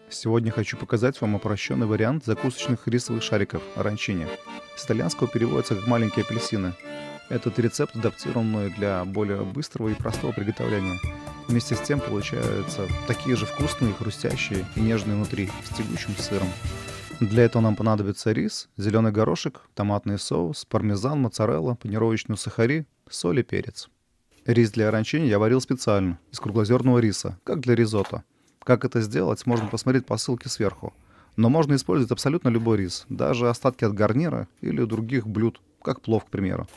Сегодня хочу показать вам упрощенный вариант закусочных рисовых шариков оранчини. С итальянского переводится как «маленькие апельсины». Этот рецепт адаптирован мной для более быстрого и простого приготовления. Вместе с тем получаются такие же вкусные, хрустящие и нежные внутри, с тягучим сыром. Для этого нам понадобится рис, зеленый горошек, томатный соус, пармезан, моцарелла, панировочные сухари, соль и перец. Рис для оранчини я варил специально, из круглозерного риса, как для ризотто. Как это сделать, можно посмотреть по ссылке сверху. Но можно использовать абсолютно любой рис, даже остатки от гарнира или других блюд, как плов, к примеру.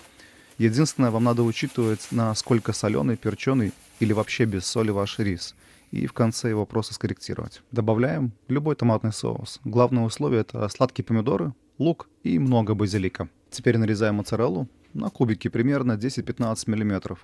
Единственное, вам надо учитывать, насколько соленый, перченый или вообще без соли ваш рис. И в конце его просто скорректировать. Добавляем любой томатный соус. Главное условие — это сладкие помидоры, лук и много базилика. Теперь нарезаем моцареллу на кубики примерно 10-15 мм.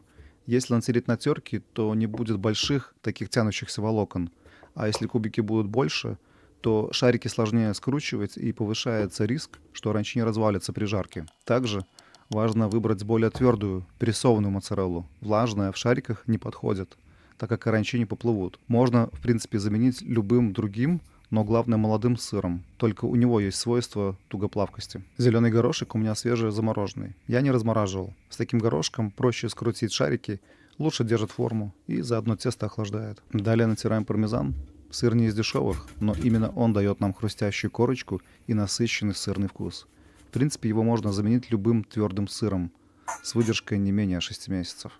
Если натереть на терке, то не будет больших таких тянущихся волокон. А если кубики будут больше, то шарики сложнее скручивать и повышается риск, что оранчини развалится при жарке. Также важно выбрать более твердую, прессованную моцареллу. Влажная в шариках не подходит, так как оранчини поплывут. Можно, в принципе, заменить любым другим, но главное молодым сыром. Только у него есть свойство тугоплавкости. Зеленый горошек у меня свежий замороженный. Я не размораживал. С таким горошком проще скрутить шарики, лучше держит форму и заодно тесто охлаждает. Далее натираем пармезан. Сыр не из дешевых, но именно он дает нам хрустящую корочку и насыщенный сырный вкус. В принципе, его можно заменить любым твердым сыром с выдержкой не менее 6 месяцев.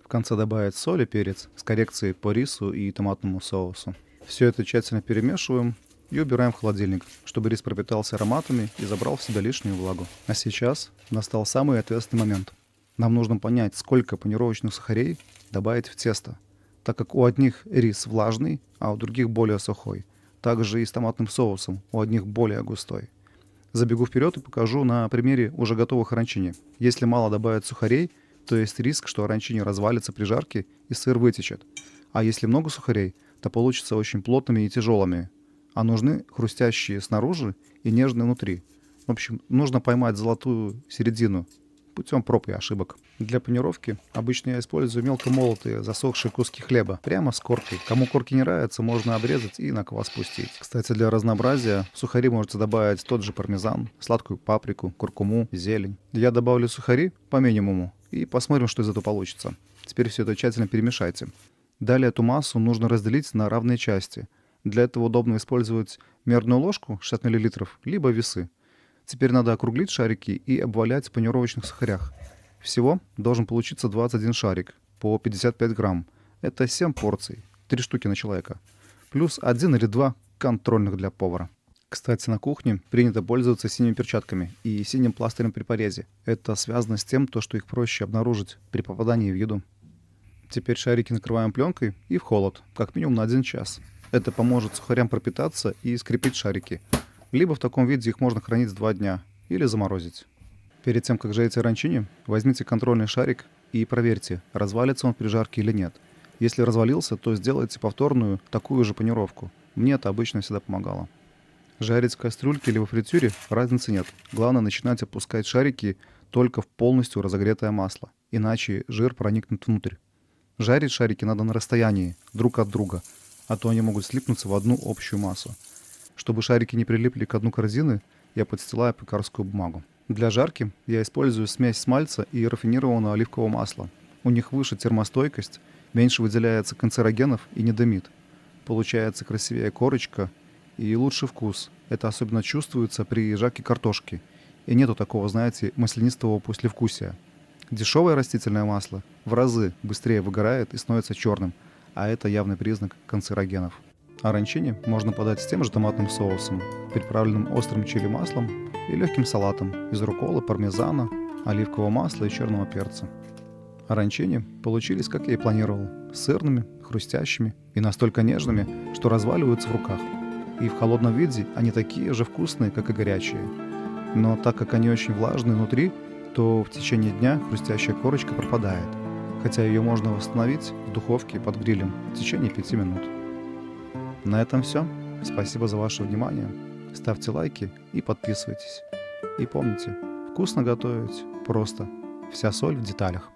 В конце добавить соль и перец с коррекцией по рису и томатному соусу. Все это тщательно перемешиваем и убираем в холодильник, чтобы рис пропитался ароматами и забрал в себя лишнюю влагу. А сейчас настал самый ответственный момент. Нам нужно понять, сколько панировочных сухарей добавить в тесто, так как у одних рис влажный, а у других более сухой. Также и с томатным соусом, у одних более густой. Забегу вперед и покажу на примере уже готовых оранчини. Если мало добавить сухарей, то есть риск, что оранчини развалится при жарке и сыр вытечет. А если много сухарей, то получится очень плотными и тяжелыми. А нужны хрустящие снаружи и нежные внутри. В общем, нужно поймать золотую середину путем проб и ошибок. Для панировки обычно я использую мелко молотые засохшие куски хлеба, прямо с коркой. Кому корки не нравятся, можно обрезать и на квас пустить. Кстати, для разнообразия в сухари можете добавить тот же пармезан, сладкую паприку, куркуму, зелень. Я добавлю сухари по минимуму и посмотрим, что из этого получится. Теперь все это тщательно перемешайте. Далее эту массу нужно разделить на равные части. Для этого удобно использовать мерную ложку 60 мл, либо весы. Теперь надо округлить шарики и обвалять в панировочных сухарях. Всего должен получиться 21 шарик по 55 грамм. Это 7 порций, 3 штуки на человека. Плюс 1 или 2 контрольных для повара. Кстати, на кухне принято пользоваться синими перчатками и синим пластырем при порезе. Это связано с тем, что их проще обнаружить при попадании в еду. Теперь шарики накрываем пленкой и в холод, как минимум на 1 час. Это поможет сухарям пропитаться и скрепить шарики. Либо в таком виде их можно хранить 2 дня или заморозить. Перед тем, как жарить оранчини, возьмите контрольный шарик и проверьте, развалится он при жарке или нет. Если развалился, то сделайте повторную такую же панировку. Мне это обычно всегда помогало. Жарить в кастрюльке или во фритюре разницы нет. Главное начинать опускать шарики только в полностью разогретое масло, иначе жир проникнет внутрь. Жарить шарики надо на расстоянии, друг от друга, а то они могут слипнуться в одну общую массу. Чтобы шарики не прилипли к дну корзины, я подстилаю пекарскую бумагу. Для жарки я использую смесь смальца и рафинированного оливкового масла. У них выше термостойкость, меньше выделяется канцерогенов и не дымит. Получается красивее корочка и лучший вкус. Это особенно чувствуется при жарке картошки. И нету такого, знаете, маслянистого послевкусия. Дешевое растительное масло в разы быстрее выгорает и становится черным, а это явный признак канцерогенов. Оранчини можно подать с тем же томатным соусом, приправленным острым чили маслом и легким салатом из рукколы, пармезана, оливкового масла и черного перца. Оранчини получились, как я и планировал, сырными, хрустящими и настолько нежными, что разваливаются в руках. И в холодном виде они такие же вкусные, как и горячие. Но так как они очень влажные внутри, то в течение дня хрустящая корочка пропадает, хотя ее можно восстановить в духовке под грилем в течение 5 минут. На этом все. Спасибо за ваше внимание. Ставьте лайки и подписывайтесь. И помните, вкусно готовить просто. Вся соль в деталях.